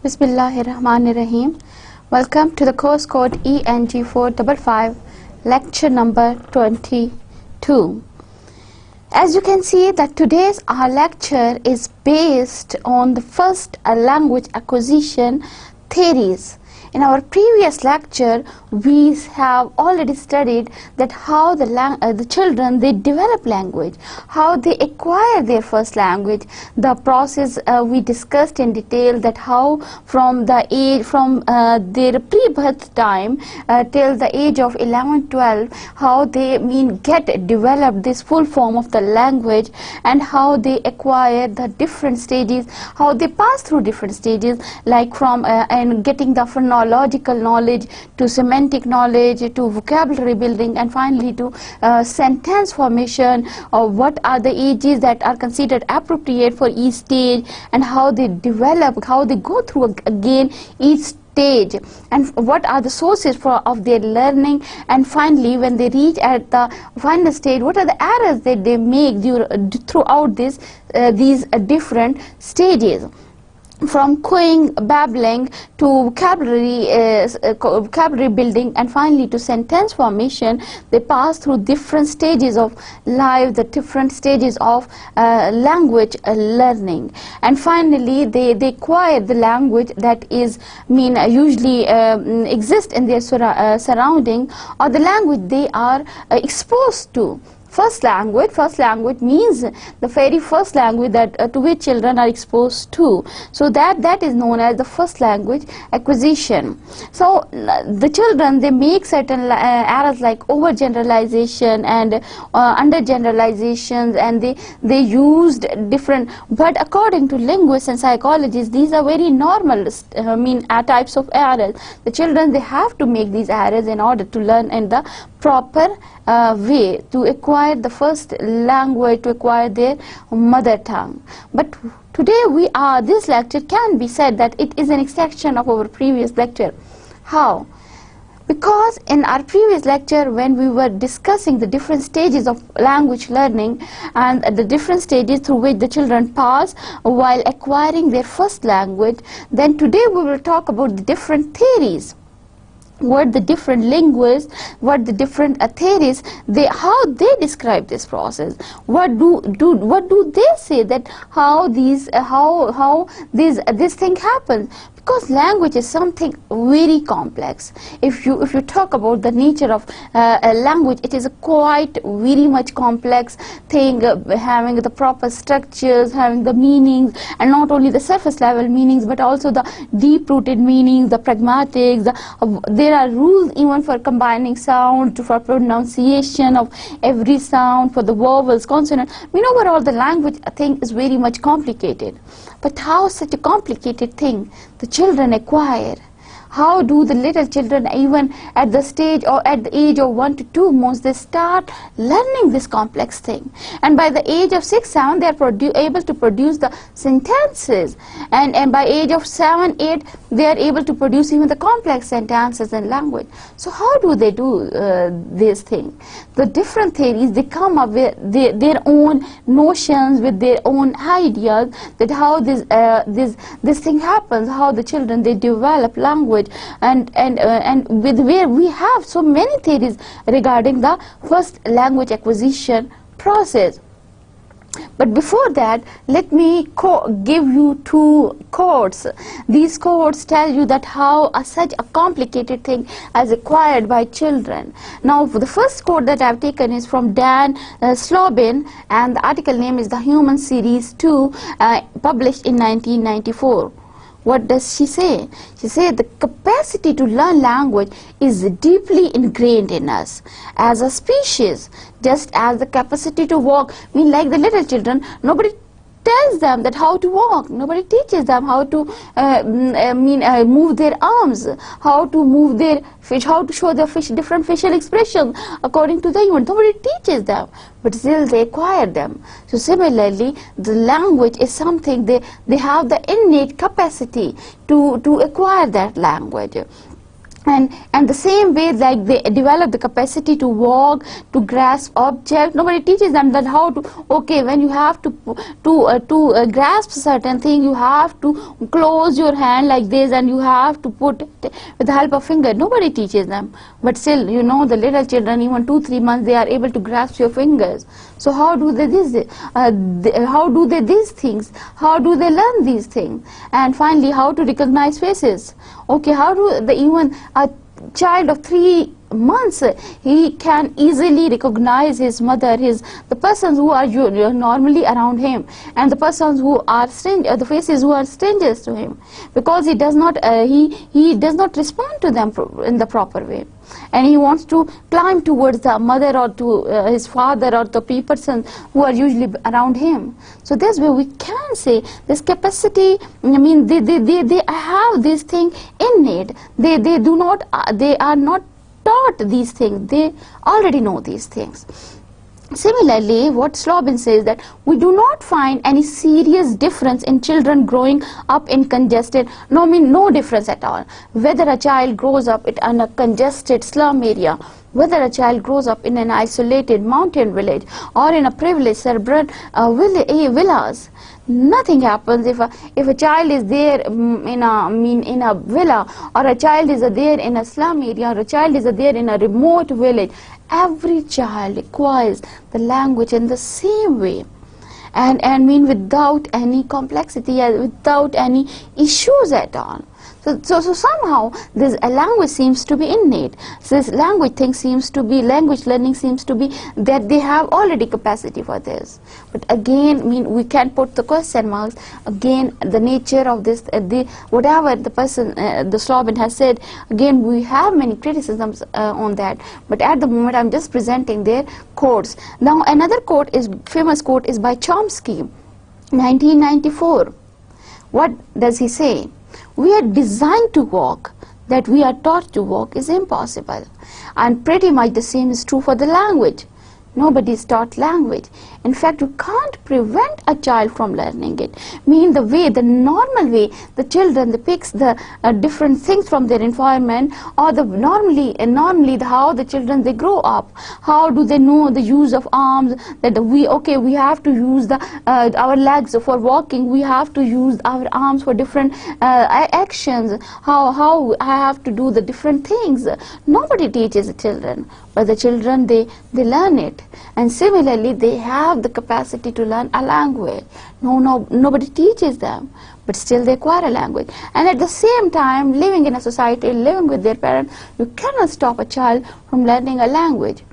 Bismillahirrahmanirrahim. Welcome to the course code Eng455, lecture number 22. As you can see that today's our lecture is based on the first language acquisition theories. In our previous lecture, we have already studied that how the children they develop language, how they acquire their first language. The process we discussed in detail, that how from their pre-birth time till the age of 11-12, how they get developed this full form of the language, and how they acquire the different stages, how they pass through different stages, like from and getting the phonological knowledge to semantic knowledge to vocabulary building, and finally to sentence formation, or what are the ages that are considered appropriate for each stage, and how they develop, how they go through again each stage, and what are the sources of their learning, and finally when they reach at the final stage, what are the errors that they make throughout these different stages. From cooing, babbling to vocabulary building, and finally to sentence formation, they pass through different stages of life, the different stages of language learning, and finally they acquire the language that is usually exist in their surrounding, or the language they are exposed to. First language means the very first language that to which children are exposed to. So that is known as the first language acquisition. So the children, they make certain errors like overgeneralization and undergeneralizations, and they used different. But according to linguists and psychologists, these are very normal types of errors. The children, they have to make these errors in order to learn in the proper way, to acquire the first language, to acquire their mother tongue. But today this lecture can be said that it is an extension of our previous lecture. How? Because in our previous lecture, when we were discussing the different stages of language learning and the different stages through which the children pass while acquiring their first language, then today we will talk about the different theories. What the different linguists, what the different theories, how they describe this process. What do they say that how this thing happens? Because language is something very complex. If you talk about the nature of a language, it is a quite very much complex thing, having the proper structures, having the meanings, and not only the surface level meanings, but also the deep-rooted meanings, the pragmatics. There are rules even for combining sound, for pronunciation of every sound, for the vowels, consonants. Overall, the language thing is very much complicated. But how such a complicated thing the children acquire? How do the little children, even at the stage or at the age of 1 to 2 months, they start learning this complex thing? And by the age of 6-7, they are able to produce the sentences. And by age of 7-8, they are able to produce even the complex sentences in language. So how do they do this thing? The different theories, they come up with their own notions, with their own ideas, that how this thing happens, how the children, they develop language. And with where we have so many theories regarding the first language acquisition process. But before that, let me give you 2 quotes. These quotes tell you that how such a complicated thing is acquired by children. Now, the first quote that I have taken is from Dan Slobin, and the article name is The Human Series 2, published in 1994. What does she say? She said the capacity to learn language is deeply ingrained in us as a species, just as the capacity to walk. Like the little children, nobody tells them that how to walk. Nobody teaches them how to move their arms, how to move their fish, how to show their different facial expressions according to the human. Nobody teaches them, but still they acquire them. So similarly, the language is something they have the innate capacity to acquire that language. and the same way, like they develop the capacity to walk, to grasp objects. Nobody teaches them that how to, okay, when you have to grasp certain thing, you have to close your hand like this, and you have to put it with the help of finger. Nobody teaches them, but still, you know, the little children, even 2-3 months, they are able to grasp your fingers. So how do they how do they these things? How do they learn these things? And finally, how to recognize faces? Okay, how do the even a child of 3 months, he can easily recognize his mother, the persons who are normally around him, and the persons who are the faces who are strangers to him, because he does not he does not respond to them in the proper way, and he wants to climb towards the mother or to his father or the person who are usually around him. So this way we can say this capacity, I mean, they have this thing innate. They do not they are not taught these things, they already know these things. Similarly, what Slobin says that we do not find any serious difference in children growing up in congested, no difference at all, whether a child grows up in a congested slum area, whether a child grows up in an isolated mountain village or in a privileged suburban villas. Nothing happens if a child is there in a villa, or a child is there in a slum area, or a child is there in a remote village. Every child acquires the language in the same way, and without any complexity, without any issues at all. So somehow this language seems to be innate. So this language learning seems to be that they have already capacity for this. But again, we can put the question marks. Again, the nature of this, whatever the person, the Slobin has said, again we have many criticisms on that. But at the moment, I'm just presenting their quotes. Now another famous quote is by Chomsky, 1994. What does he say? We are designed to walk, that we are taught to walk is impossible. And pretty much the same is true for the language. Nobody is taught language. In fact, you can't prevent a child from learning it. The normal way, the children, they pick the different things from their environment, or normally how the children, they grow up. How do they know the use of arms? That we have to use our legs for walking. We have to use our arms for different actions. How I have to do the different things. Nobody teaches the children, but the children, they learn it. And similarly, they have the capacity to learn a language. Nobody teaches them, but still they acquire a language. And at the same time, living in a society, living with their parents, you cannot stop a child from learning a language.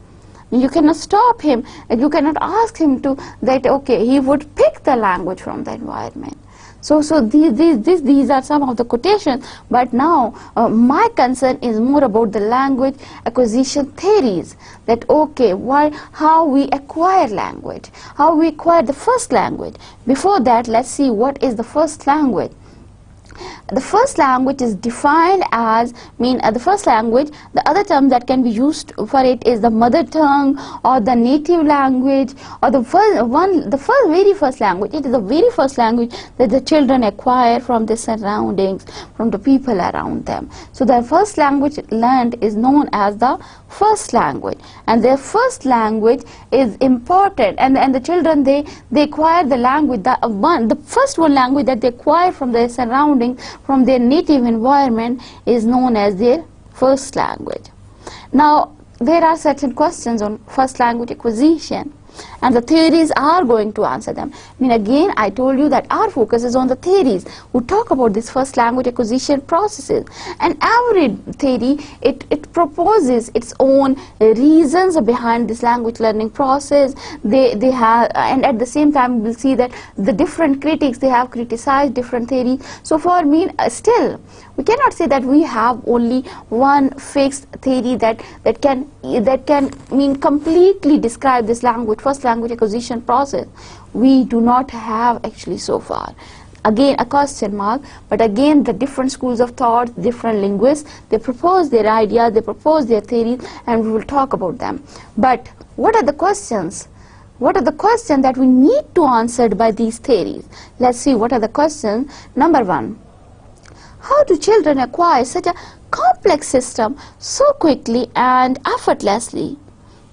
You cannot stop him, and you cannot ask him he would pick the language from the environment. So these are some of the quotations, but now my concern is more about the language acquisition theories, that how we acquire language, how we acquire the first language. Before that, let's see what is the first language. The first language is defined as, the first language, the other term that can be used for it is the mother tongue or the native language, or very first language. It is the very first language that the children acquire from their surroundings, from the people around them. So the first language learned is known as the first language, and their first language is important, and the children, they acquire the language, the first language that they acquire from their surroundings, from their native environment, is known as their first language. Now there are certain questions on first language acquisition, and the theories are going to answer them. Again, I told you that our focus is on the theories who talk about this first language acquisition processes, and every theory, it proposes its own reasons behind this language learning process. They have, and at the same time we'll see that the different critics, they have criticized different theories. So for me, still we cannot say that we have only one fixed theory that can completely describe this first language acquisition process. We do not have actually so far. Again, a question mark, but again the different schools of thought, different linguists, they propose their ideas, they propose their theories, and we will talk about them. But what are the questions? What are the questions that we need to answer by these theories? Let's see what are the questions. Number one, how do children acquire such a complex system so quickly and effortlessly?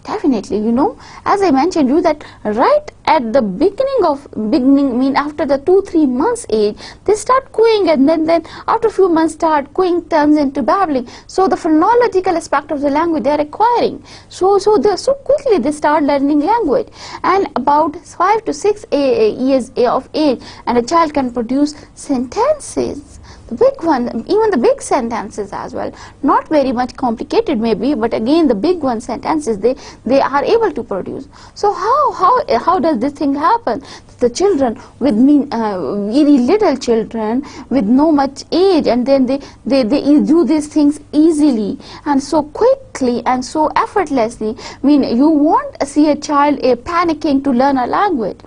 Definitely, you know, as I mentioned you that right at the beginning, after the 2-3 months age, they start cooing, and then after a few months start cooing turns into babbling. So the phonological aspect of the language they are acquiring. So quickly they start learning language, and about 5 to 6 years of age, and a child can produce sentences. The big one, even the big sentences as well, not very much complicated maybe, but again the big one sentences they are able to produce. So how does this thing happen? The children with very little children with no much age, and then they do these things easily and so quickly and so effortlessly. I mean, you won't see a child panicking to learn a language.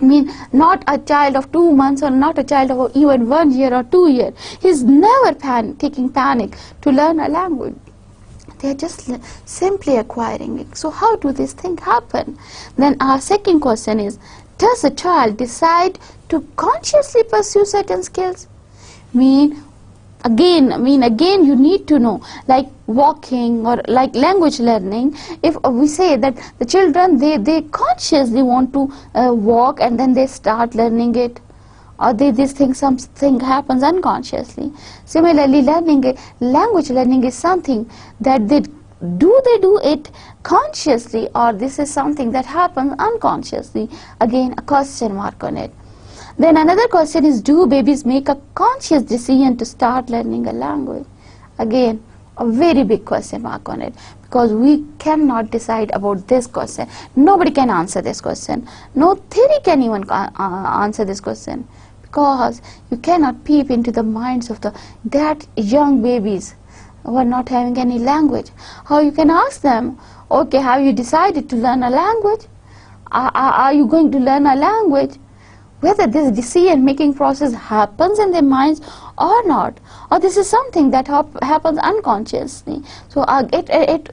I mean, not a child of 2 months or not a child of even 1 year or 2 years. He's never taking panic to learn a language. They are just simply acquiring it. So how do this thing happen? Then our second question is, does a child decide to consciously pursue certain skills? Again you need to know, like walking or like language learning, if we say that the children they consciously want to walk and then they start learning it, or something happens unconsciously. Similarly, language learning is something that they do it consciously, or this is something that happens unconsciously? Again, a question mark on it. Then another question is, do babies make a conscious decision to start learning a language? Again, a very big question mark on it, because we cannot decide about this question. Nobody can answer this question. No theory can even answer this question, because you cannot peep into the minds of that young babies who are not having any language. How you can ask them, okay, have you decided to learn a language? Are you going to learn a language? Whether this decision-making process happens in their minds or not, or this is something that happens unconsciously. So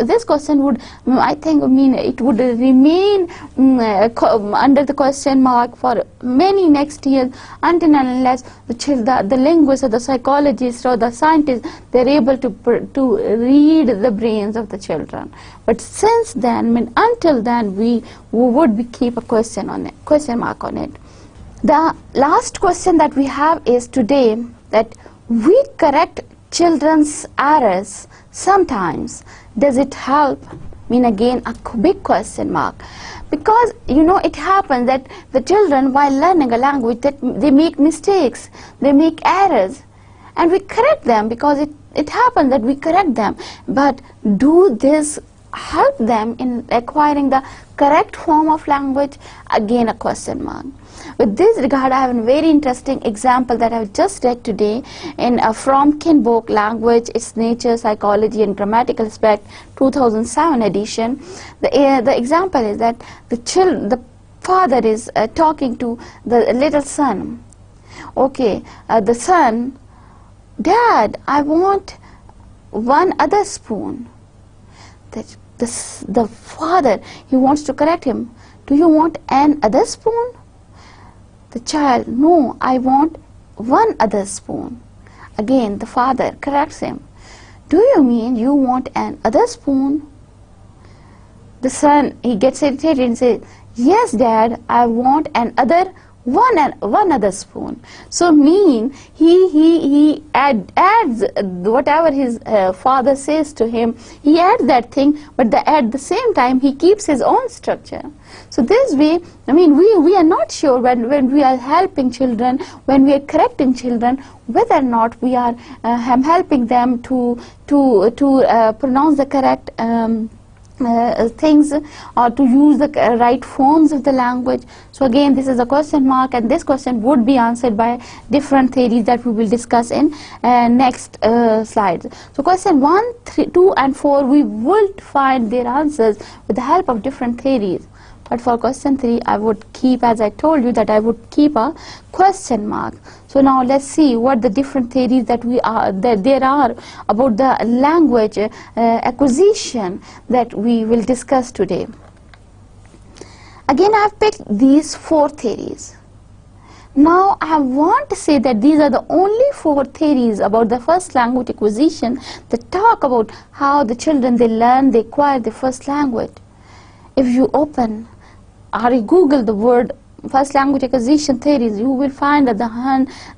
this question would, I think, it would remain under the question mark for many next years, until and unless the linguist or the psychologist or the scientist, they're able to read the brains of the children. But since then, until then, we would keep a question mark on it. The last question that we have is today that we correct children's errors sometimes. Does it help? Again, a big question mark. Because, it happens that the children, while learning a language, that they make mistakes, they make errors, and we correct them, because it happens that we correct them. But do this help them in acquiring the correct form of language? Again, a question mark. With this regard, I have a very interesting example that I have just read today in from Kin book, Language, Its Nature, Psychology and Grammatical Aspect, 2007 edition. The example is that the father is talking to the little son. Okay, the son, Dad, I want one other spoon. The father, he wants to correct him. Do you want an other spoon? The child, no, I want one other spoon. Again, the father corrects him. Do you mean you want an other spoon? The son, he gets irritated and says, yes, Dad, I want one other spoon. So he adds whatever his father says to him, he adds that thing, but at the same time he keeps his own structure. So this way, we are not sure when we are helping children, when we are correcting children, whether or not we are helping them to pronounce the correct things, or to use the right forms of the language. So again, this is a question mark, and this question would be answered by different theories that we will discuss in next slides. So question 1, 3, 2 and 4, we will find their answers with the help of different theories. But for question 3, I would keep, as I told you, that I would keep a question mark. So now let's see what the different theories that there are about the language acquisition that we will discuss today. Again, I have picked these 4 theories. Now I want to say that these are the only 4 theories about the first language acquisition that talk about how the children, they learn, they acquire the first language. If you open or you Google the word first language acquisition theories, you will find that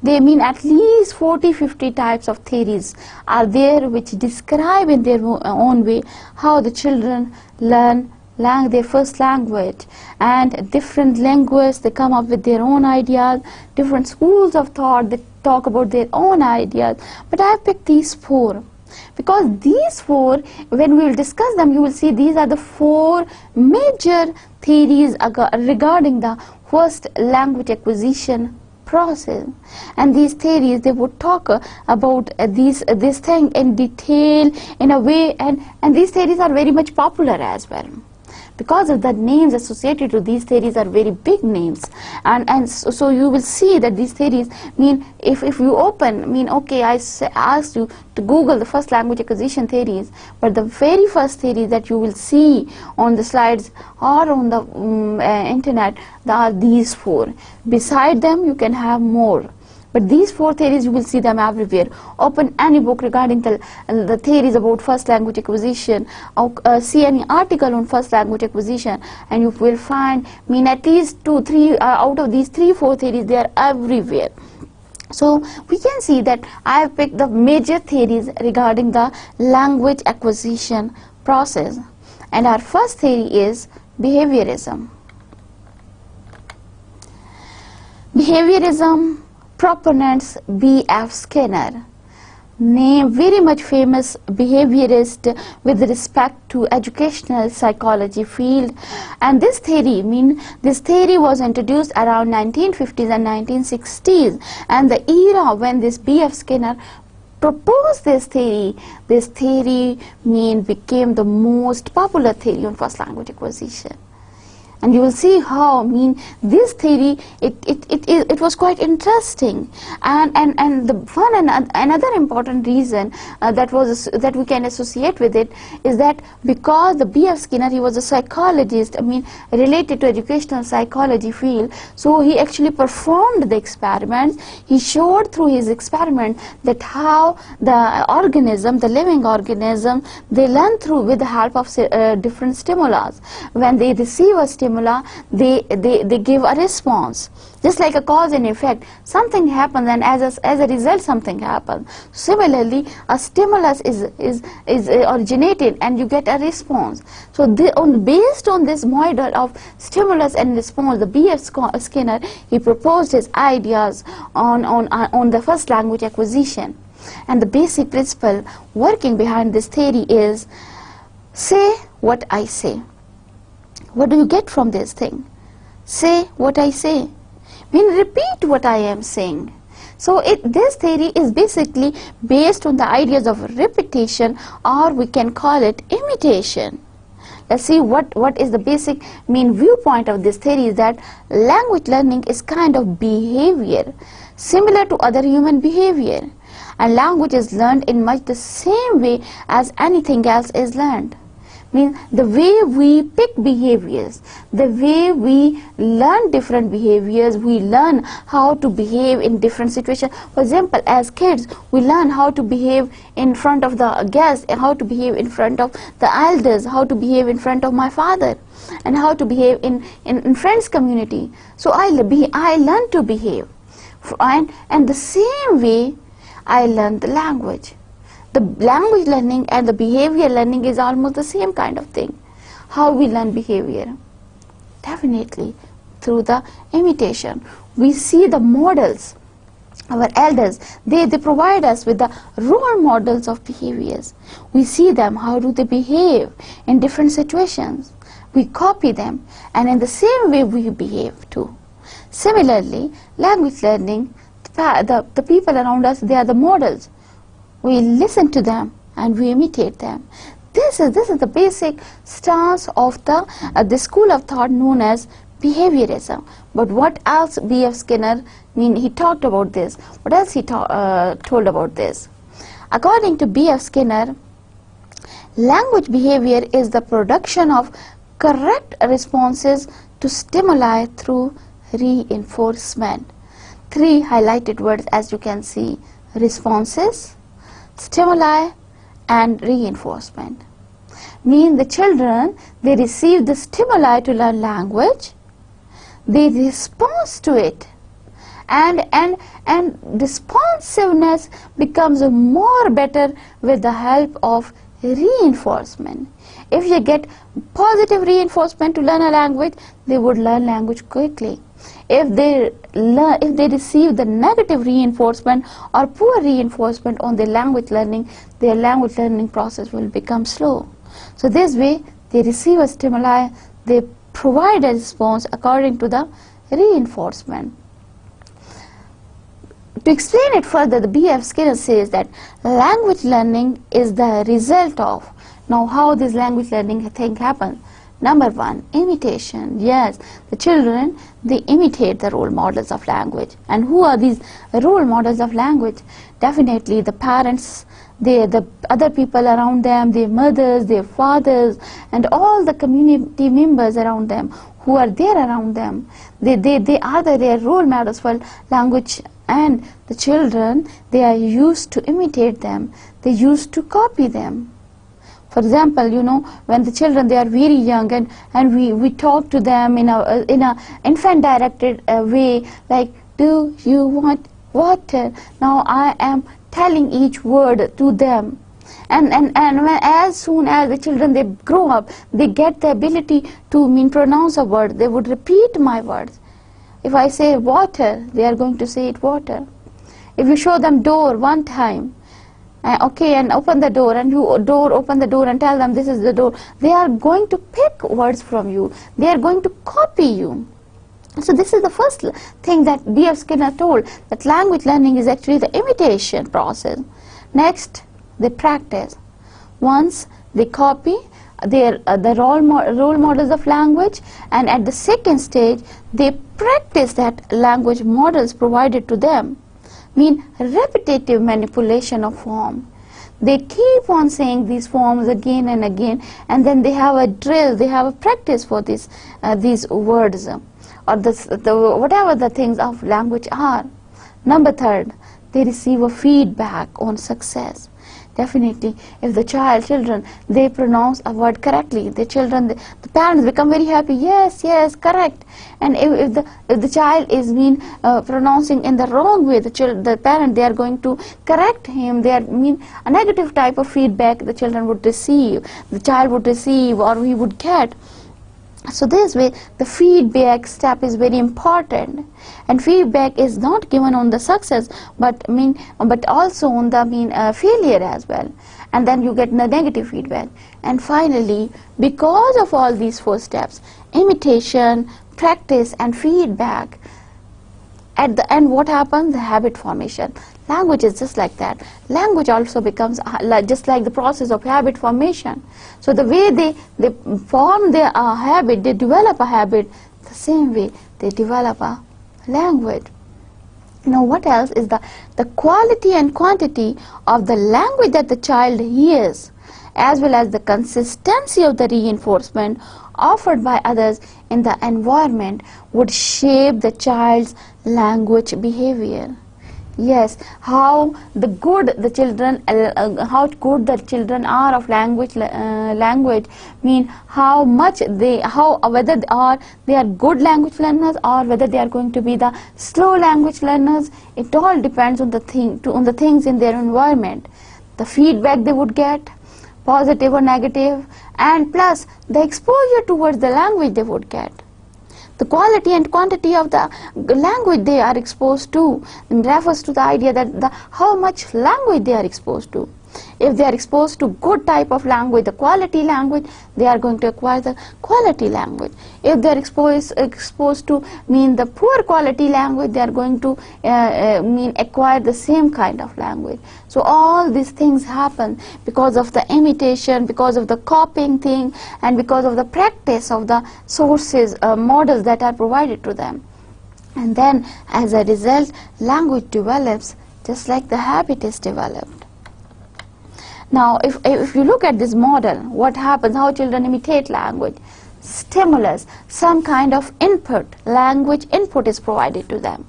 they mean at least 40-50 types of theories are there which describe in their own way how the children learn their first language. And different linguists, they come up with their own ideas, different schools of thought, they talk about their own ideas. But I have picked these 4 because these 4, when we will discuss them, you will see these are the 4 major theories regarding the first language acquisition process. And these theories, they would talk about this thing in detail in a way, and these theories are very much popular as well, because of the names associated to these theories are very big names. And so you will see that these theories mean, if you open, mean, okay, I asked you to Google the first language acquisition theories, but the very first theory that you will see on the slides or on the internet, there are these 4. Beside them, you can have more. But these 4 theories, you will see them everywhere. Open any book regarding the theories about first language acquisition, or see any article on first language acquisition, and you will find, at least 2-3 out of these 3-4 theories, they are everywhere. So we can see that I have picked the major theories regarding the language acquisition process. And our first theory is behaviorism. Behaviorism proponents B.F. Skinner, very much famous behaviorist with respect to educational psychology field. And this theory was introduced around 1950s and 1960s, and the era when this B.F. Skinner proposed this theory became the most popular theory on first language acquisition. And you will see how this theory, it was quite interesting. And the one and another important reason that we can associate with it is that because the B.F. Skinner, he was a psychologist, related to educational psychology field, so he actually performed the experiments. He showed through his experiment that how the organism, the living organism, they learn with the help of different stimuli. When they receive a stimulus, they give a response, just like a cause and effect. Something happens, and as a result something happens. Similarly, a stimulus is originated and you get a response. So based on this model of stimulus and response, the B.F. Skinner, he proposed his ideas on the first language acquisition. And the basic principle working behind this theory is, say what I say. What do you get from this thing? Say what I say. Repeat what I am saying. So this theory is basically based on the ideas of repetition, or we can call it imitation. Let's see what is the basic viewpoint of this theory, is that language learning is kind of behavior, similar to other human behavior. And language is learned in much the same way as anything else is learned. The way we pick behaviors, the way we learn different behaviors, we learn how to behave in different situations. For example, as kids, we learn how to behave in front of the guests, how to behave in front of the elders, how to behave in front of my father, and how to behave in friends community. So I learn to behave, and the same way I learn the language. The language learning and the behavior learning is almost the same kind of thing. How we learn behavior? Definitely through the imitation. We see the models, our elders, they provide us with the role models of behaviors. We see them, how do they behave in different situations. We copy them, and in the same way we behave too. Similarly, language learning, the people around us, they are the models. We listen to them and we imitate them. This is the basic stance of the school of thought known as behaviorism. But what else B.F. Skinner, he talked about this. What else he told about this? According to B.F. Skinner, language behavior is the production of correct responses to stimuli through reinforcement. three highlighted words, as you can see: responses, stimuli, and reinforcement. Mean the children, they receive the stimuli to learn language, they respond to it, and responsiveness becomes more better with the help of reinforcement. If you get positive reinforcement to learn a language, they would learn language quickly. If they receive the negative reinforcement or poor reinforcement on their language learning process will become slow. So this way, they receive a stimuli, they provide a response according to the reinforcement. To explain it further, the B.F. Skinner says that language learning is the result of. Now, how this language learning thing happens? Number one, imitation. Yes, the children, they imitate the role models of language. And who are these role models of language? Definitely the parents, the other people around them, their mothers, their fathers, and all the community members around them who are there around them. They are their role models for language, and the children, they are used to imitate them. They used to copy them. For example, when the children, they are very young, and we talk to them in a infant directed way, like, do you want water? Now I am telling each word to them. And as soon as the children, they grow up, they get the ability to pronounce a word. They would repeat my words. If I say water, they are going to say it water. If you show them door one time, okay, and open the door, and you open the door and tell them this is the door, they are going to pick words from you. They are going to copy you. So this is the first thing that B.F. Skinner told, that language learning is actually the imitation process. Next, they practice. Once they copy the role models of language, and at the second stage, they practice that language models provided to them. Repetitive manipulation of form. They keep on saying these forms again and again, and then they have a drill, they have a practice for these words, or whatever the things of language are. Number third, they receive a feedback on success. Definitely, if the children, they pronounce a word correctly, the parents become very happy. Yes, correct. And if the child is pronouncing in the wrong way, the parent, they are going to correct him. They are a negative type of feedback the children would receive, the child would receive, or he would get. So this way, the feedback step is very important, and feedback is not given on the success, but also on the failure as well. And then you get the negative feedback. And finally, because of all these four steps, imitation, practice, and feedback, at the end, what happens? The habit formation. Language is just like that. Language also becomes just like the process of habit formation. So the way they form their habit, they develop a habit, the same way they develop a language. Now, what else is the quality and quantity of the language that the child hears, as well as the consistency of the reinforcement offered by others in the environment would shape the child's language behavior. Yes, how good the children are of language, how much whether they are good language learners or whether they are going to be the slow language learners. It all depends on the things in their environment, the feedback they would get, positive or negative, and plus the exposure towards the language they would get. The quality and quantity of the language they are exposed to refers to the idea that how much language they are exposed to. If they are exposed to good type of language, the quality language, they are going to acquire the quality language. If they are exposed to the poor quality language, they are going to acquire the same kind of language. So all these things happen because of the imitation, because of the copying thing, and because of the practice of the sources, models that are provided to them. And then as a result, language develops just like the habit is developed. Now, if you look at this model, what happens, how children imitate language? Stimulus, some kind of input, language input is provided to them.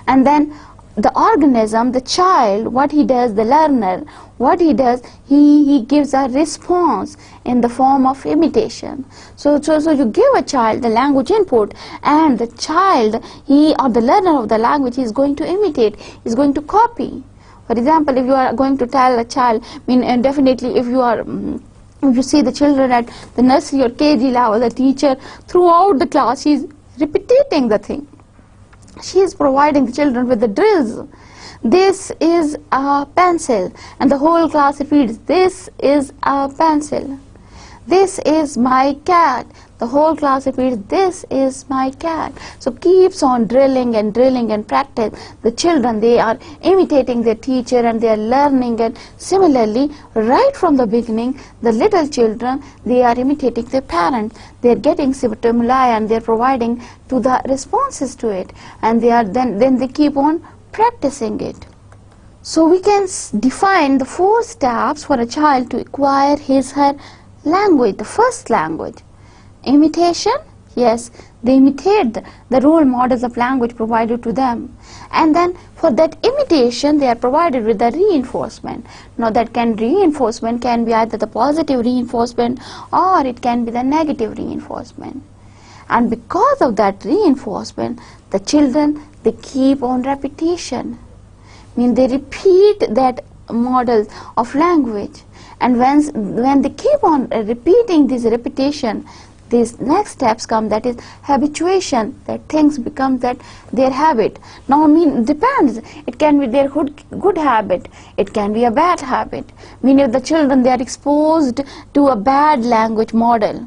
And then the organism, the child, what he does, the learner, what he does, he gives a response in the form of imitation. So you give a child the language input, and the child, he or the learner of the language is going to imitate, is going to copy. For example, if you are going to tell a child, and definitely if you see the children at the nursery or KG level, the teacher throughout the class, she is repeating the thing. She is providing the children with the drills. This is a pencil, and the whole class repeats, this is a pencil. This is my cat. The whole class repeats, this is my cat. So keeps on drilling and drilling and practice. The children, they are imitating their teacher and they are learning, and similarly, right from the beginning, the little children, they are imitating their parents. They are getting stimuli and they are providing to the responses to it, and they are then they keep on practicing it. So we can define the 4 steps for a child to acquire her language. The first language. Imitation, yes, they imitate the role models of language provided to them, and then for that imitation they are provided with the reinforcement. Now that reinforcement can be either the positive reinforcement or it can be the negative reinforcement, and because of that reinforcement, the children, they keep on repetition. They repeat that models of language, and when they keep on repeating this repetition, these next steps come, that is habituation, that things become that their habit. Now depends, it can be their good habit, it can be a bad habit. If the children, they are exposed to a bad language model,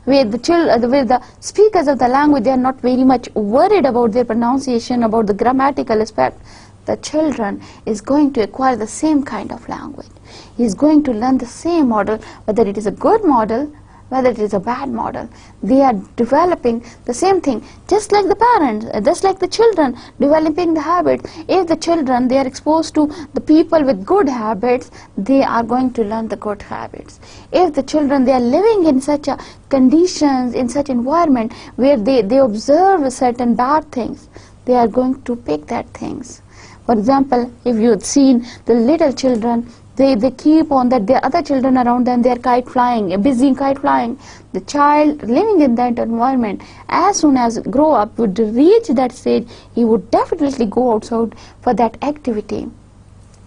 where the speakers of the language, they are not very much worried about their pronunciation, about the grammatical aspect, the children is going to acquire the same kind of language. He is going to learn the same model, whether it is a good model, whether it is a bad model. They are developing the same thing, just like the parents, just like the children developing the habits. If the children, they are exposed to the people with good habits, they are going to learn the good habits. If the children, they are living in such a conditions, in such environment where they observe certain bad things, they are going to pick that things. For example, if you had seen the little children, they keep on that the other children around them, they are kite flying, busy kite flying. The child living in that environment, as soon as grow up, would reach that stage, he would definitely go outside for that activity,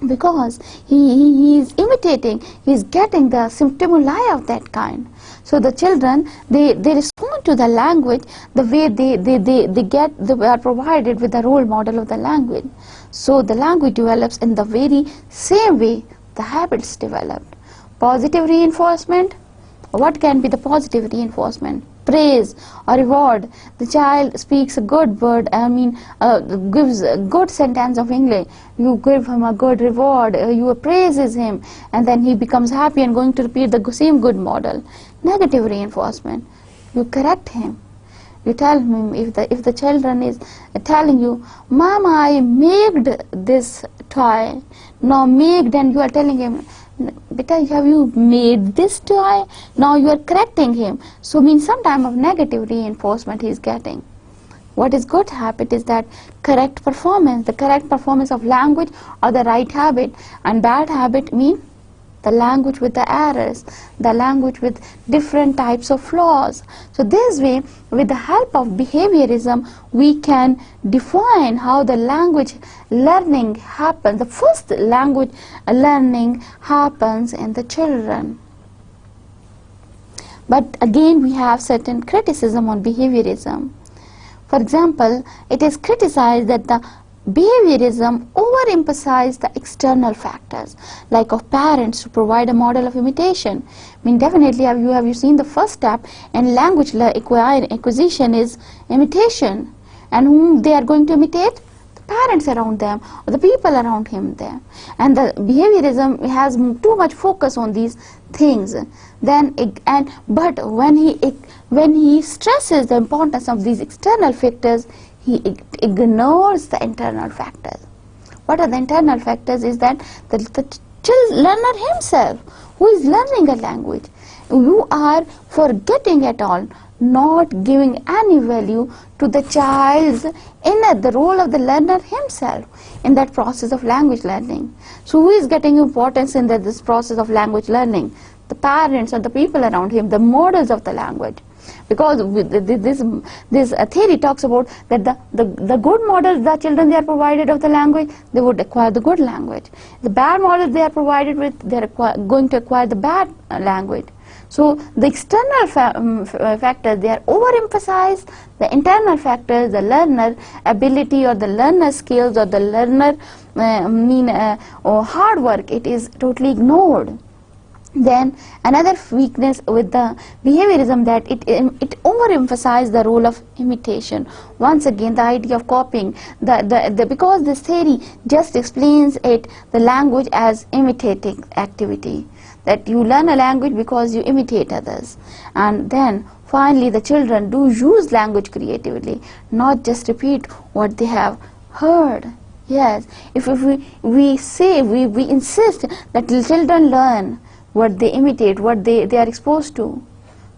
because he is imitating, he is getting the stimuli of that kind. So the children, they respond to the language the way they are provided with the role model of the language. So the language develops in the very same way the habits developed. Positive reinforcement. What can be the positive reinforcement? Praise or reward. The child speaks a good word, gives a good sentence of English. You give him a good reward, you praises him, and then he becomes happy and going to repeat the same good model. Negative reinforcement. You correct him. You tell him, if the children is telling you, Mama, I made this toy. Now made, and you are telling him, Beta, have you made this toy? Now you are correcting him. So some time of negative reinforcement he is getting. What is good habit is that correct performance, the correct performance of language or the right habit, and bad habit mean the language with the errors, the language with different types of flaws. So this way, with the help of behaviorism, we can define how the language learning happens. The first language learning happens in the children. But again, we have certain criticism on behaviorism. For example, it is criticized that the behaviorism overemphasizes the external factors, like of parents to provide a model of imitation. Definitely have you seen the first step in language acquisition is imitation, and whom they are going to imitate? The parents around them or the people around him there. And the behaviorism has too much focus on these things. But when he stresses the importance of these external factors, he ignores the internal factors. What are the internal factors? Is that the learner himself, who is learning a language, you are forgetting at all not giving any value to the child's inner, the role of the learner himself in that process of language learning. So who is getting importance in this process of language learning? The parents or the people around him, the models of the language. Because this theory talks about that the good models the children they are provided of the language, they would acquire the good language. The bad models they are provided with, they are going to acquire the bad language. So the external factors, they are overemphasized. The internal factors, the learner ability or the learner skills or the learner or hard work, it is totally ignored. Then another weakness with the behaviorism, that it overemphasizes the role of imitation. Once again, the idea of copying, because this theory just explains it, the language as imitating activity, that you learn a language because you imitate others. And then finally the children do use language creatively, not just repeat what they have heard. Yes, if we insist that the children learn what they imitate, what they are exposed to.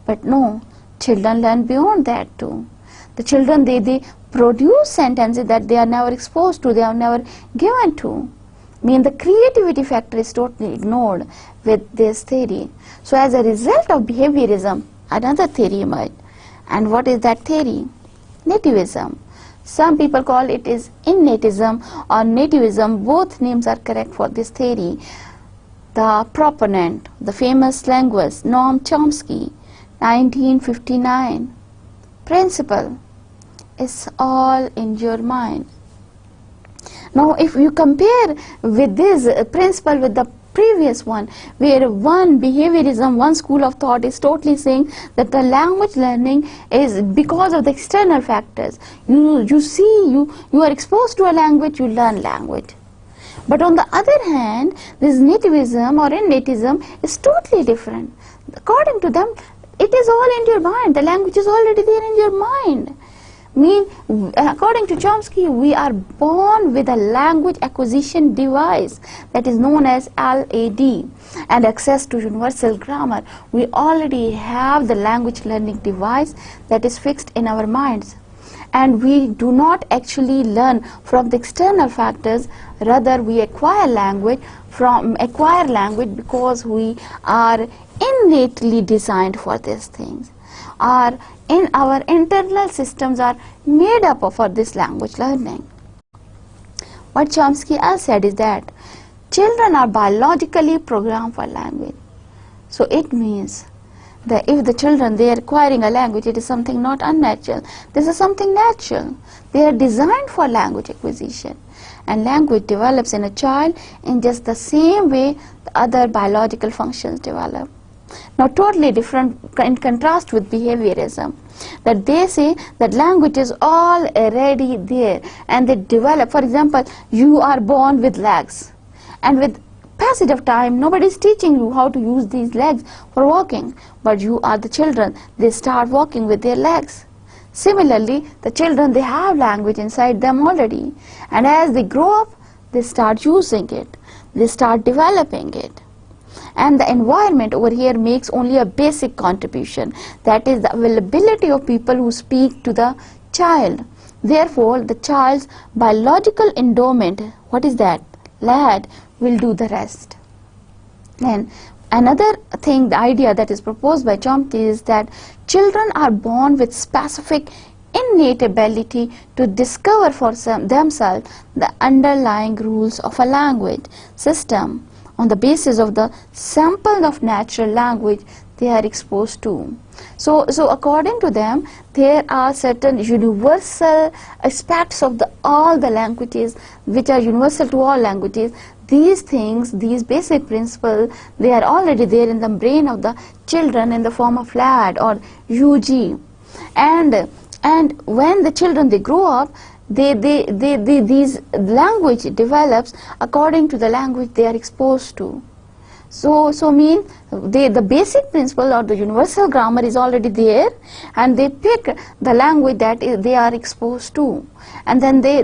But no, children learn beyond that too. The children, they produce sentences that they are never exposed to, they are never given to. I mean, the creativity factor is totally ignored with this theory. So as a result of behaviorism, another theory emerged. And what is that theory? Nativism. Some people call it is innatism or nativism. Both names are correct for this theory. The proponent, the famous linguist Noam Chomsky, 1959. Principle is all in your mind. Now if you compare with this principle with the previous one, where one behaviorism, one school of thought is totally saying that the language learning is because of the external factors. You are exposed to a language, you learn language. But on the other hand, this nativism or innatism is totally different. According to them, it is all in your mind. The language is already there in your mind. According to Chomsky, we are born with a language acquisition device that is known as LAD and access to universal grammar. We already have the language learning device that is fixed in our minds. And we do not actually learn from the external factors, rather we acquire language because we are innately designed for these things. Our internal systems are made up for this language learning. What Chomsky else said is that children are biologically programmed for language. So it means that if the children, they are acquiring a language, it is something not unnatural. This is something natural. They are designed for language acquisition. And language develops in a child in just the same way the other biological functions develop. Now totally different in contrast with behaviorism, that they say that language is already there and they develop. For example, you are born with legs, and with passage of time, nobody is teaching you how to use these legs for walking, but you are the children, they start walking with their legs. Similarly, the children, they have language inside them already, and as they grow up, they start using it, they start developing it. And the environment over here makes only a basic contribution, that is the availability of people who speak to the child. Therefore, the child's biological endowment, what is that? LAD, will do the rest. And another thing, the idea that is proposed by Chomsky is that children are born with specific innate ability to discover for themselves the underlying rules of a language system on the basis of the sample of natural language they are exposed to. So according to them, there are certain universal aspects of all the languages which are universal to all languages. These things, these basic principles, they are already there in the brain of the children in the form of LAD or UG. And when the children, they grow up, these language develops according to the language they are exposed to. So the basic principle or the universal grammar is already there, and they pick the language that they are exposed to, and then they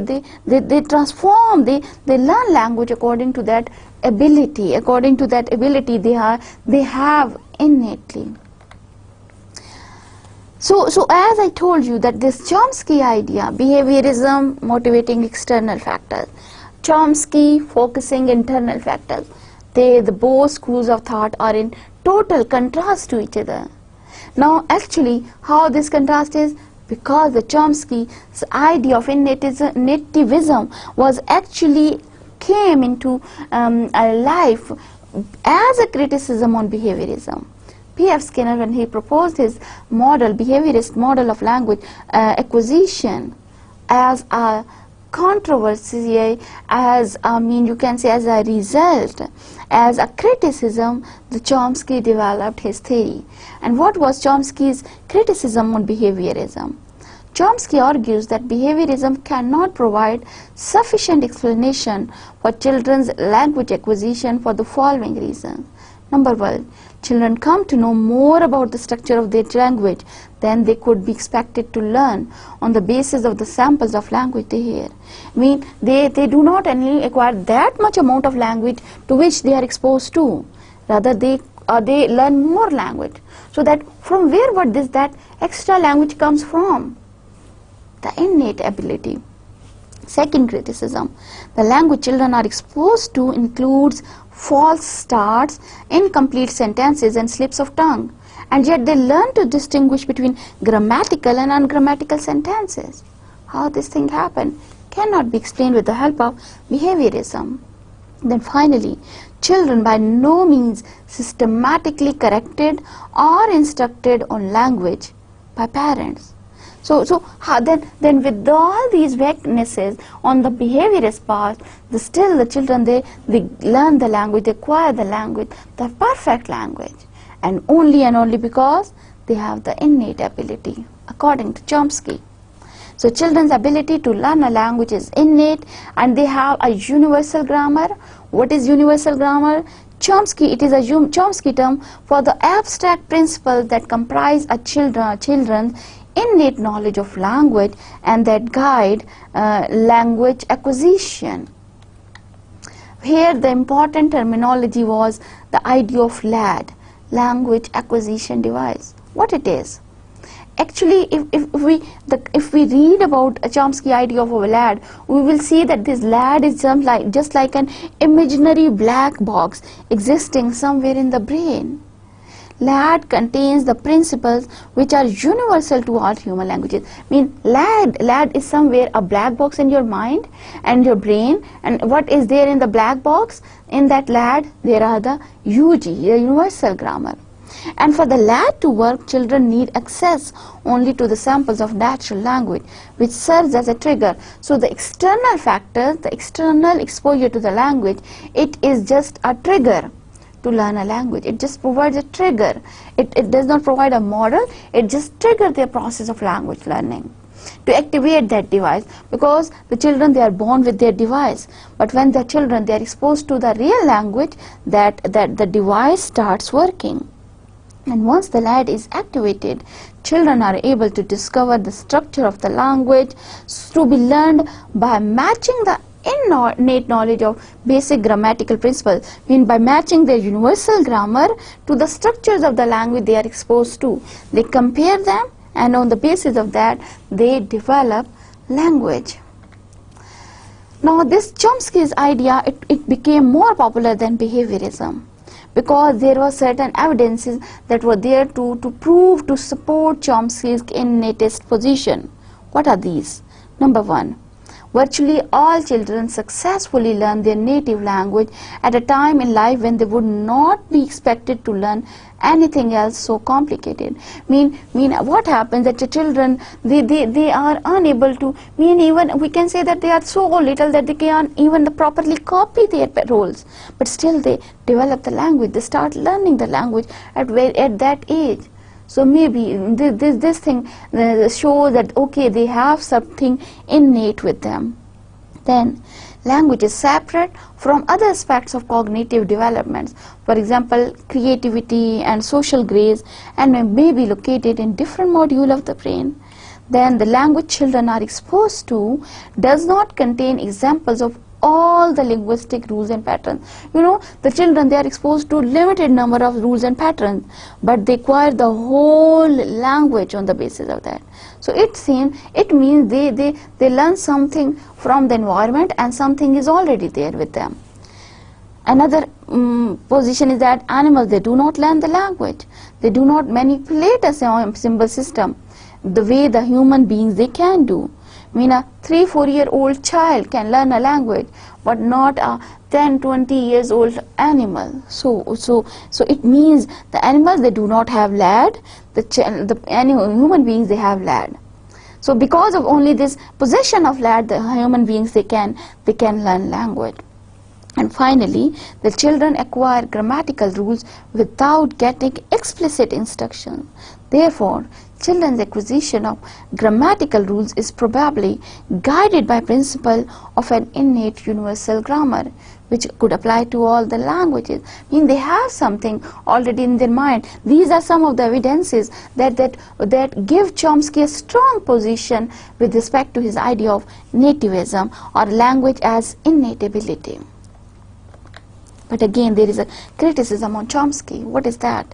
transform, they learn language according to that ability, they have innately. So as I told you that this Chomsky idea, behaviorism motivating external factors, Chomsky focusing internal factors, the both schools of thought are in total contrast to each other. Now actually how this contrast is, because the Chomsky's idea of nativism was actually came into life as a criticism on behaviorism. P.F. Skinner, when he proposed his model, behaviorist model of language acquisition, as a controversy, as you can say as a result, as a criticism, the Chomsky developed his theory. And what was Chomsky's criticism on behaviorism? Chomsky argues that behaviorism cannot provide sufficient explanation for children's language acquisition for the following reasons. Number one, children come to know more about the structure of their language than they could be expected to learn on the basis of the samples of language they hear. They do not only acquire that much amount of language to which they are exposed to, rather they learn more language. So that from where that extra language comes from? The innate ability. Second criticism, the language children are exposed to includes false starts, incomplete sentences and slips of tongue, and yet they learn to distinguish between grammatical and ungrammatical sentences. How this thing happened cannot be explained with the help of behaviorism. Then finally, children by no means systematically corrected or instructed on language by parents. So then with all these weaknesses on the behaviorist part, still the children, they learn the language, they acquire the language, the perfect language, and only because they have the innate ability, according to Chomsky. So children's ability to learn a language is innate, and they have a universal grammar. What is universal grammar? Chomsky, it is a Chomsky term for the abstract principles that comprise a children's innate knowledge of language and that guide language acquisition. Here the important terminology was the idea of LAD, language acquisition device. What it is? Actually, if we read about a Chomsky idea of a LAD, we will see that this LAD is just like an imaginary black box existing somewhere in the brain. LAD contains the principles which are universal to all human languages. LAD is somewhere a black box in your mind and your brain, and what is there in the black box? In that LAD, there are the UG, the universal grammar. And for the LAD to work, children need access only to the samples of natural language, which serves as a trigger. So the external factors, the external exposure to the language, it is just a trigger to learn a language. It just provides a trigger. It does not provide a model, it just triggers the process of language learning to activate that device, because the children, they are born with their device, but when the children, they are exposed to the real language, that the device starts working. And once the LAD is activated, children are able to discover the structure of the language to be learned by matching the innate knowledge of basic grammatical principles, by matching their universal grammar to the structures of the language they are exposed to. They compare them, and on the basis of that, they develop language. Now this Chomsky's idea, it became more popular than behaviorism, because there were certain evidences that were there to prove, to support Chomsky's innatist position. What are these? Number one, virtually all children successfully learn their native language at a time in life when they would not be expected to learn anything else so complicated. What happens that the children, they are unable to, even we can say that they are so little that they can't even properly copy their roles, but still they develop the language, they start learning the language at that age. So maybe this thing shows that, okay, they have something innate with them. Then, language is separate from other aspects of cognitive developments. For example, creativity and social grace, and may be located in different module of the brain. Then the language children are exposed to does not contain examples of all the linguistic rules and patterns. You know, the children, they are exposed to limited number of rules and patterns, but they acquire the whole language on the basis of that. So it means they learn something from the environment, and something is already there with them. Another position is that animals, they do not learn the language. They do not manipulate a symbol system the way the human beings they can do. I mean, a 3-4-year-old child can learn a language, but not a 10-20 years old animal. So it means the animals, they do not have lad. The human beings, they have lad. So because of only this possession of lad, the human beings, they can learn language. And finally, the children acquire grammatical rules without getting explicit instruction. Therefore, children's acquisition of grammatical rules is probably guided by principle of an innate universal grammar, which could apply to all the languages. I mean, they have something already in their mind. These are some of the evidences that give Chomsky a strong position with respect to his idea of nativism, or language as innate ability. But again, there is a criticism on Chomsky. What is that?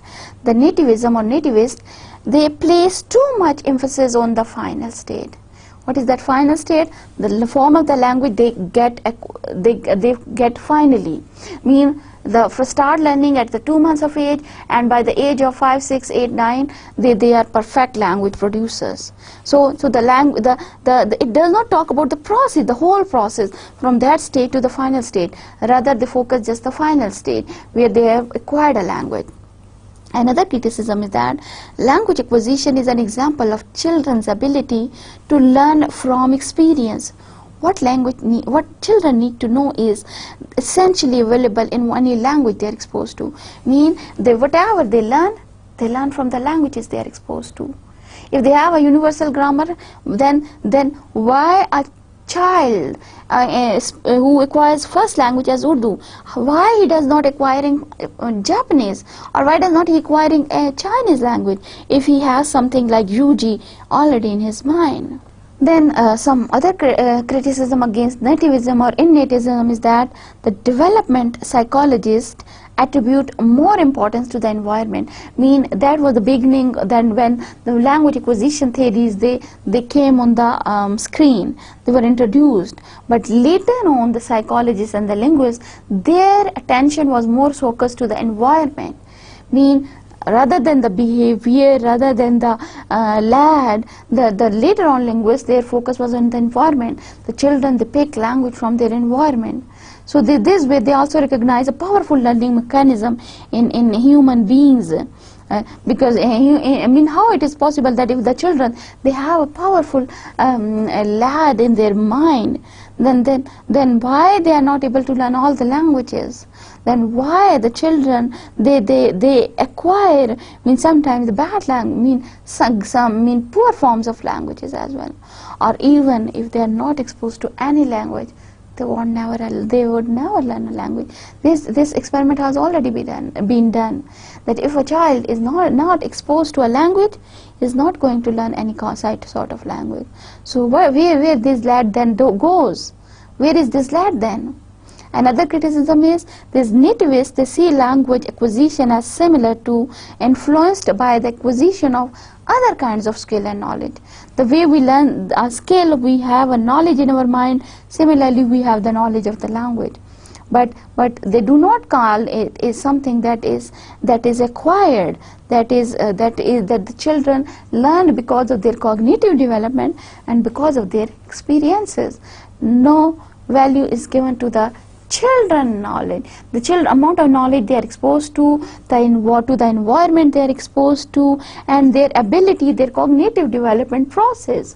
The nativism or nativist, they place too much emphasis on the final state. What is that final state? The form of the language they get finally. Mean for start learning at the 2 months of age, and by the age of 5, 6, 8, 9, they are perfect language producers. So it does not talk about the process, the whole process from that state to the final state. Rather, they focus just the final state where they have acquired a language. Another criticism is that language acquisition is an example of children's ability to learn from experience. What children need to know is essentially available in any language they are exposed to. Whatever they learn from the languages they are exposed to. If they have a universal grammar, then why a child who acquires first language as Urdu, why he does not acquiring Japanese, or why does not he acquiring a Chinese language if he has something like UG already in his mind? Then some other criticism against nativism or innatism is that the development psychologists attribute more importance to the environment. That was the beginning. Then when the language acquisition theories they came on the screen, they were introduced. But later on, the psychologists and the linguists, their attention was more focused to the environment. Rather than the behavior, rather than the lad, the later on linguists, their focus was on the environment. The children, they pick language from their environment. So this way they also recognize a powerful learning mechanism in human beings. Because how it is possible that if the children, they have a powerful lad in their mind, then why they are not able to learn all the languages? Then why the children they acquire sometimes the bad language, some poor forms of languages as well, or even if they are not exposed to any language, they would never learn a language. This experiment has already been done. That if a child is not exposed to a language, is not going to learn any sort of language. So where this lad then goes? Where is this lad then? Another criticism is these nativists, they see language acquisition as similar to, influenced by the acquisition of other kinds of skill and knowledge. The way we learn a skill, we have a knowledge in our mind. Similarly, we have the knowledge of the language. But they do not call it is something that is acquired, that the children learn because of their cognitive development and because of their experiences. No value is given to the children knowledge, the amount of knowledge they are exposed to, the environment they are exposed to, and their ability, their cognitive development process.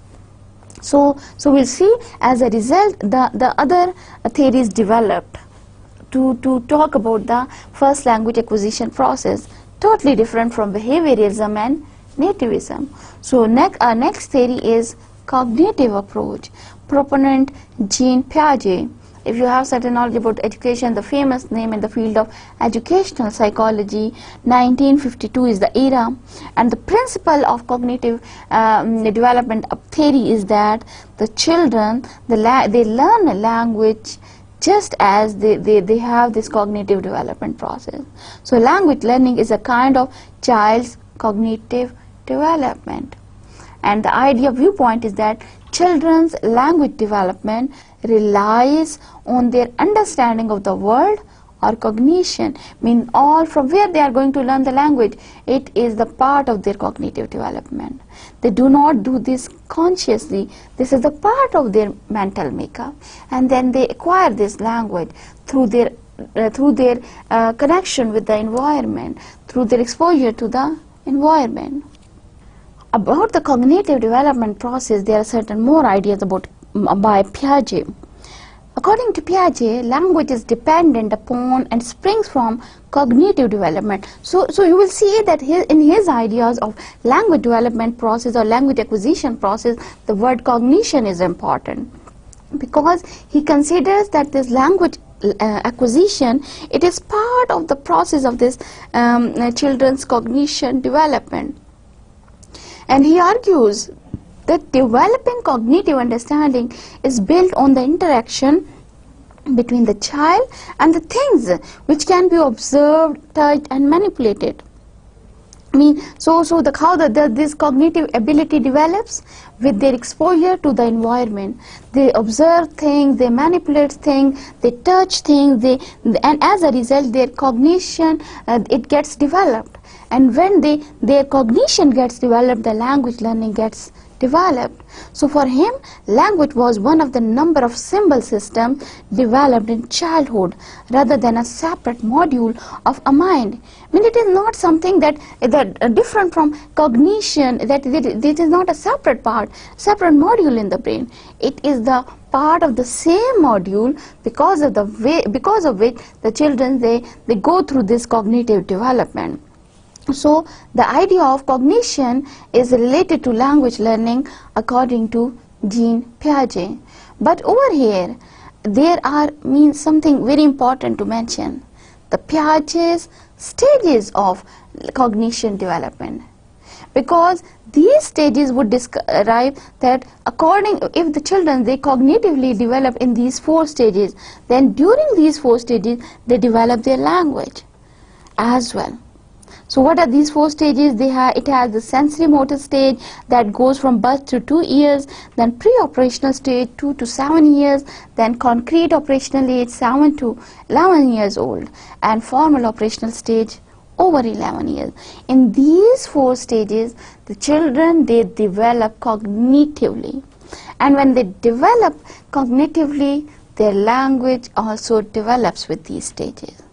So we'll see as a result the other theories developed to talk about the first language acquisition process, totally different from behaviorism and nativism. So next theory is cognitive approach. Proponent Jean Piaget. If you have certain knowledge about education, the famous name in the field of educational psychology, 1952 is the era, and the principle of cognitive development theory is that the children, they learn a language just as they have this cognitive development process. So language learning is a kind of child's cognitive development. And the idea viewpoint is that children's language development relies on their understanding of the world or cognition, mean all from where they are going to learn the language, it is the part of their cognitive development. They do not do this consciously, this is the part of their mental makeup, and then they acquire this language through their connection with the environment, through their exposure to the environment. About the cognitive development process, there are certain more ideas by Piaget. According to Piaget, language is dependent upon and springs from cognitive development. So you will see that in his ideas of language development process or language acquisition process, the word cognition is important, because he considers that this language acquisition, it is part of the process of this children's cognition development. And he argues that developing cognitive understanding is built on the interaction between the child and the things which can be observed, touched and manipulated. I mean, how this cognitive ability develops with their exposure to the environment. They observe things, they manipulate things, they touch things, and as a result their cognition it gets developed. And when their cognition gets developed, the language learning gets developed. So for him, language was one of the number of symbol systems developed in childhood rather than a separate module of a mind. I mean, it is not something that different from cognition, that it is not a separate module in the brain. It is the part of the same module, because of which the children they go through this cognitive development. So the idea of cognition is related to language learning according to Jean Piaget. But over here there are something very important to mention: the Piaget's stages of cognition development, because these stages would describe that if the children they cognitively develop in these 4 stages, then during these 4 stages they develop their language as well. So what are these 4 stages? It has the sensory motor stage that goes from birth to 2 years, then pre-operational stage 2 to 7 years, then concrete operational age 7 to 11 years old, and formal operational stage over 11 years. In these 4 stages, the children they develop cognitively, and when they develop cognitively, their language also develops with these stages.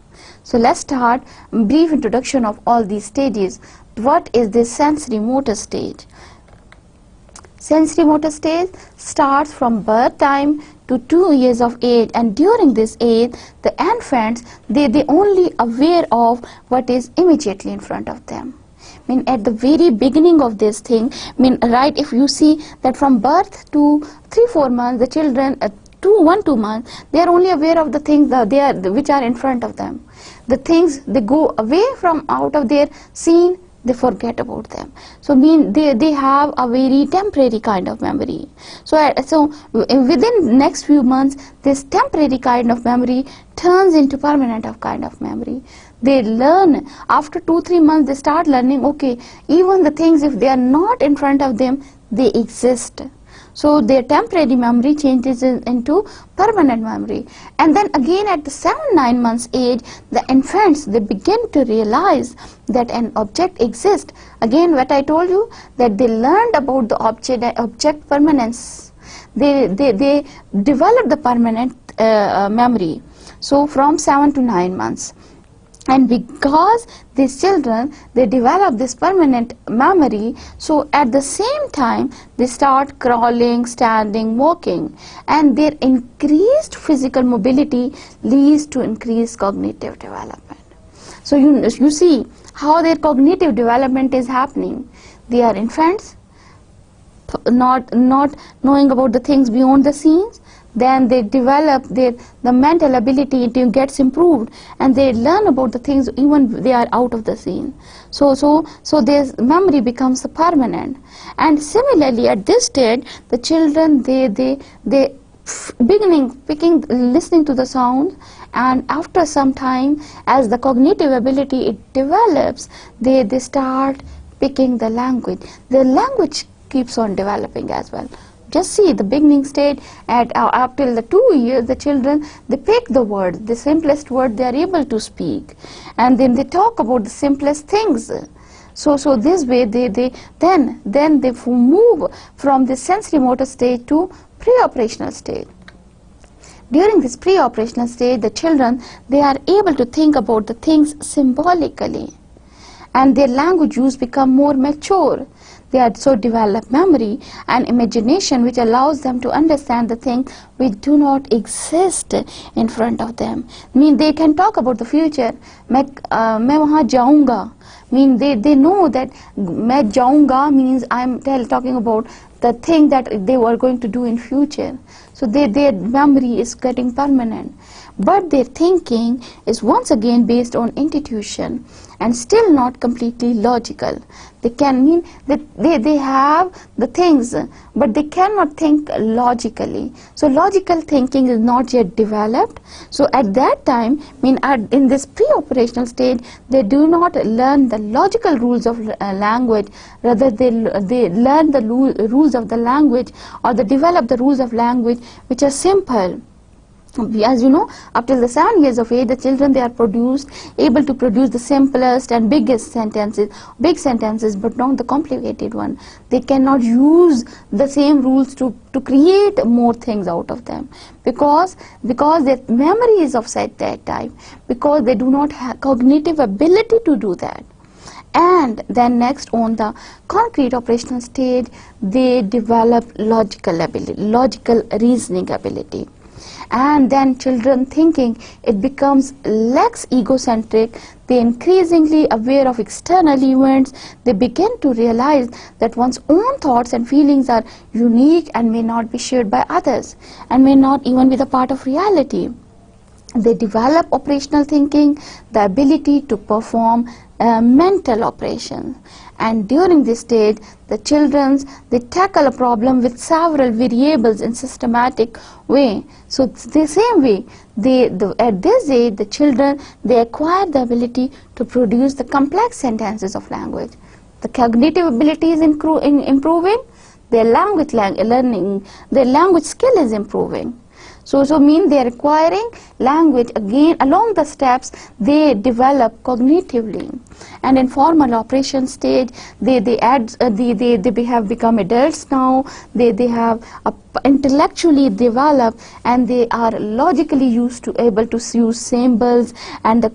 So let's start a brief introduction of all these stages. What is this sensory motor stage? Sensory motor stage starts from birth time to 2 years of age, and during this age the infants they only aware of what is immediately in front of them. I mean, at the very beginning of this thing, if you see that from birth to 3-4 months, the children 1-2 months, they are only aware of the things which are in front of them. The things they go away from out of their scene, they forget about them. So they have a very temporary kind of memory. So within next few months, this temporary kind of memory turns into permanent kind of memory. They learn after 2-3 months. They start learning. Okay, even the things if they are not in front of them, they exist. So their temporary memory changes into permanent memory. And then again at the 7-9 months age, the infants they begin to realize that an object exists. Again, what I told you, that they learned about the object permanence. They develop the permanent memory. So from 7 to 9 months. And because these children they develop this permanent memory, so at the same time they start crawling, standing, walking, and their increased physical mobility leads to increased cognitive development. So you see how their cognitive development is happening. They are infants, not knowing about the things beyond the scenes. Then they develop the mental ability gets improved, and they learn about the things even they are out of the scene. So their memory becomes permanent. And similarly at this stage, the children they listening to the sound, and after some time, as the cognitive ability it develops, they start picking the language. The language keeps on developing as well. Just see the beginning stage at up till the 2 years, the children, they pick the word, the simplest word they are able to speak, and then they talk about the simplest things. So this way then they move from the sensory motor stage to pre-operational stage. During this pre-operational stage, the children, they are able to think about the things symbolically, and their language use become more mature. They also develop memory and imagination, which allows them to understand the things which do not exist in front of them. I mean, they can talk about the future. मैं वहाँ जाऊँगा. Mean they know that मैं जाऊँगा means I'm talking about the thing that they were going to do in future. So their memory is getting permanent. But their thinking is once again based on intuition and still not completely logical. They can mean that they have the things, but they cannot think logically. So logical thinking is not yet developed. So at that time, in this pre-operational stage, they do not learn the logical rules of language. Rather, they learn the rules of the language, or they develop the rules of language which are simple. As you know, up till the 7 years of age, the children, they are able to produce the simplest and biggest sentences, big sentences, but not the complicated one. They cannot use the same rules to create more things out of them, because their memory is offset that time, because they do not have cognitive ability to do that. And then next, on the concrete operational stage, they develop logical ability, logical reasoning ability. And then children thinking, it becomes less egocentric. They increasingly aware of external events. They begin to realize that one's own thoughts and feelings are unique and may not be shared by others, and may not even be the part of reality. They develop operational thinking, the ability to perform mental operations. And during this stage, the children, they tackle a problem with several variables in systematic way. So the same way, at this age, the children, they acquire the ability to produce the complex sentences of language. The cognitive ability is improving, their language learning, their language skill is improving. So mean they are acquiring language again along the steps they develop cognitively. And in formal operation stage, they have become adults now. They have intellectually developed, and they are logically able to use symbols and the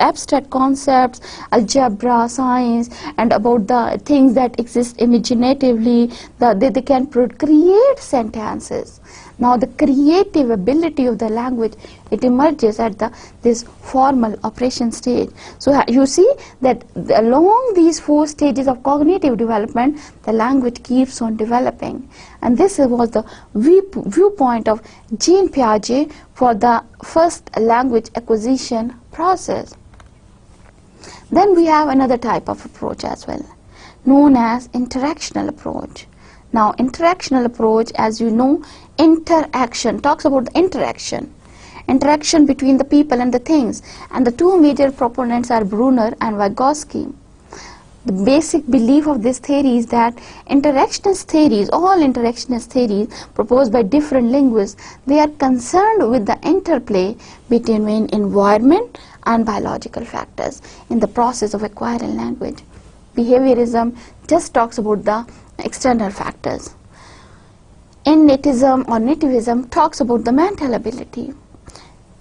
abstract concepts, algebra, science, and about the things that exist imaginatively. They can create sentences. Now the creative ability of the language, it emerges at this formal operation stage. So you see that along these 4 stages of cognitive development, the language keeps on developing. And this was the viewpoint of Jean Piaget for the first language acquisition process. Then we have another type of approach as well, known as interactional approach. Now interactional approach, as you know, interaction talks about the interaction between the people and the things, and the 2 major proponents are Bruner and Vygotsky. The basic belief of this theory is that interactionist theories, all interactionist theories proposed by different linguists, they are concerned with the interplay between environment and biological factors in the process of acquiring language. Behaviorism just talks about the external factors. Nativism or Nativism talks about the mental ability.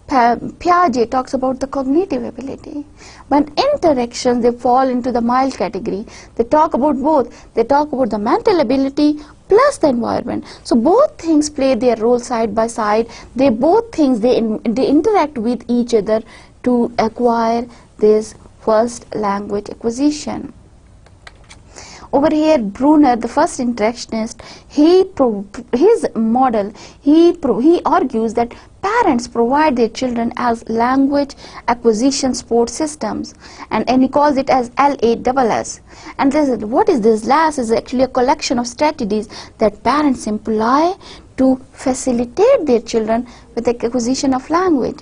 Piaget talks about the cognitive ability. But interactions, they fall into the mild category. They talk about both. They talk about the mental ability plus the environment. So both things play their role side by side. They interact with each other to acquire this first language acquisition. over here Bruner, the first interactionist, his model, he argues that parents provide their children as language acquisition support systems, and he calls it as LASS. And what is this? LASS is actually a collection of strategies that parents employ to facilitate their children with the acquisition of language.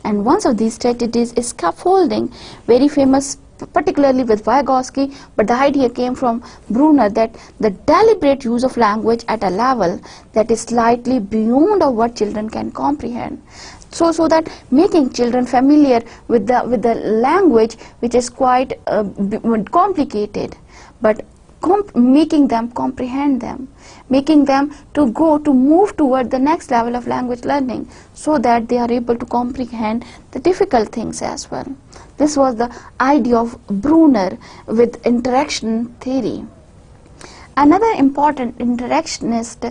And one of these strategies is scaffolding, very famous particularly with Vygotsky, but the idea came from Bruner, that the deliberate use of language at a level that is slightly beyond of what children can comprehend. So that making children familiar with the language which is quite complicated, but making them comprehend them, making them to move toward the next level of language learning, so that they are able to comprehend the difficult things as well. This was the idea of Bruner with interaction theory. Another important interactionist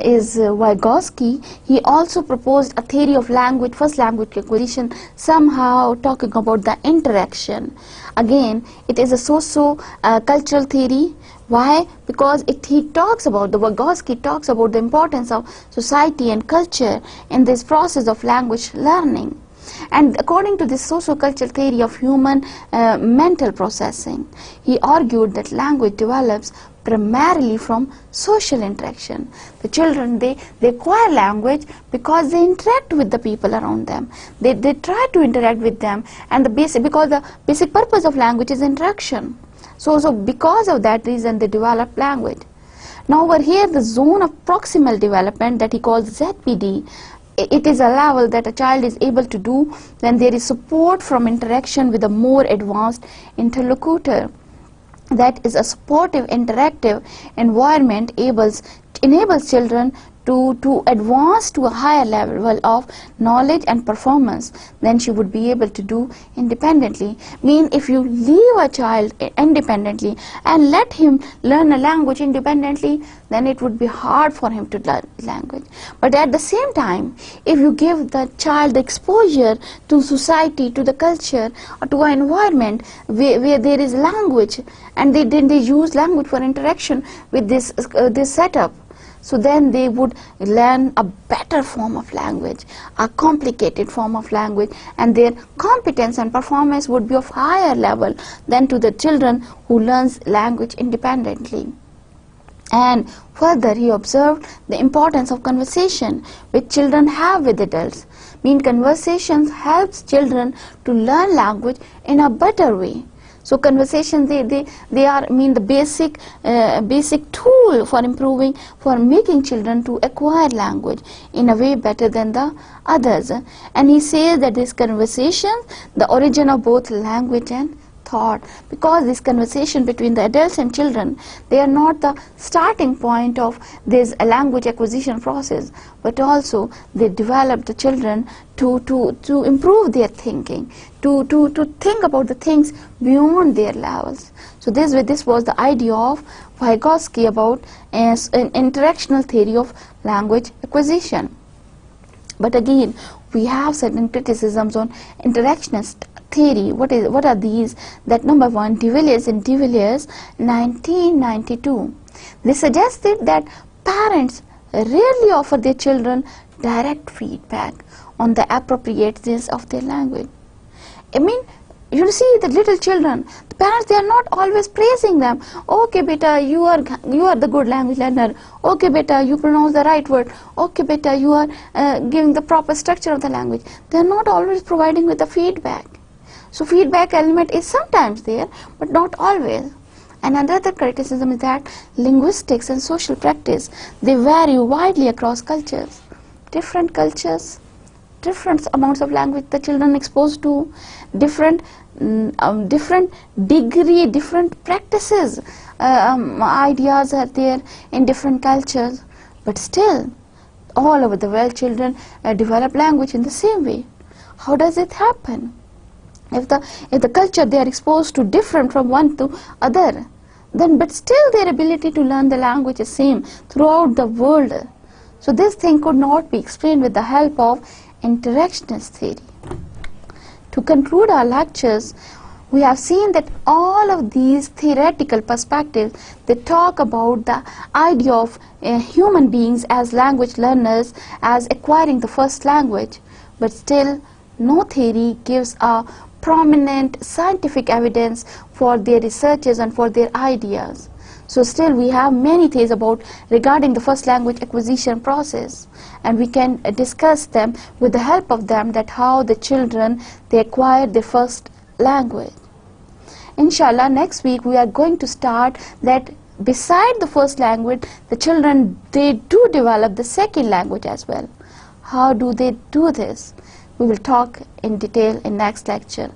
is Vygotsky. He also proposed a theory of language, first language acquisition, somehow talking about the interaction. Again, it is a socio-cultural theory. Why? Because Vygotsky talks about the importance of society and culture in this process of language learning. And according to this socio-cultural theory of human mental processing, he argued that language develops primarily from social interaction. The children, they acquire language because they interact with the people around them. They try to interact with them, and because the basic purpose of language is interaction. So because of that reason they develop language. Now over here, the zone of proximal development that he calls ZPD, it is a level that a child is able to do when there is support from interaction with a more advanced interlocutor. That is, a supportive interactive environment enables children to advance to a higher level of knowledge and performance than she would be able to do independently. If you leave a child independently and let him learn a language independently, then it would be hard for him to learn language. But at the same time, if you give the child exposure to society, to the culture, or to an environment where there is language, and they use language for interaction with this setup, so then they would learn a better form of language, a complicated form of language, and their competence and performance would be of higher level than to the children who learns language independently. And further, he observed the importance of conversation which children have with adults. Conversations helps children to learn language in a better way. So conversations, they are the basic tool for making children to acquire language in a way better than the others. And he says that this conversation, the origin of both language and thought, because this conversation between the adults and children, they are not the starting point of this language acquisition process, but also they develop the children to improve their thinking, to think about the things beyond their levels. So this was the idea of Vygotsky about an interactional theory of language acquisition. But again, we have certain criticisms on interactionist theory. What are these? That number one, De Villiers 1992. They suggested that parents rarely offer their children direct feedback on the appropriateness of their language. You see the little children, the parents, they are not always praising them. Okay beta, you are the good language learner. Okay beta, you pronounce the right word. Okay beta, you are giving the proper structure of the language. They are not always providing with the feedback. So feedback element is sometimes there, but not always. And another criticism is that linguistics and social practice, they vary widely across cultures. Different cultures, different amounts of language the children exposed to, different degree, different practices, ideas are there in different cultures, but still all over the world children develop language in the same way. How does it happen? If the culture they are exposed to different from one to other, then but still their ability to learn the language is same throughout the world. So this thing could not be explained with the help of interactionist theory. To conclude our lectures, We have seen that all of these theoretical perspectives, they talk about the idea of human beings as language learners, as acquiring the first language, but still no theory gives a prominent scientific evidence for their researches and for their ideas. So still we have many theories regarding the first language acquisition process, and we can discuss them with the help of them, that how the children, they acquire their first language. Inshallah, next week we are going to start that beside the first language, the children, they do develop the second language as well. How do they do this? We will talk in detail in next lecture.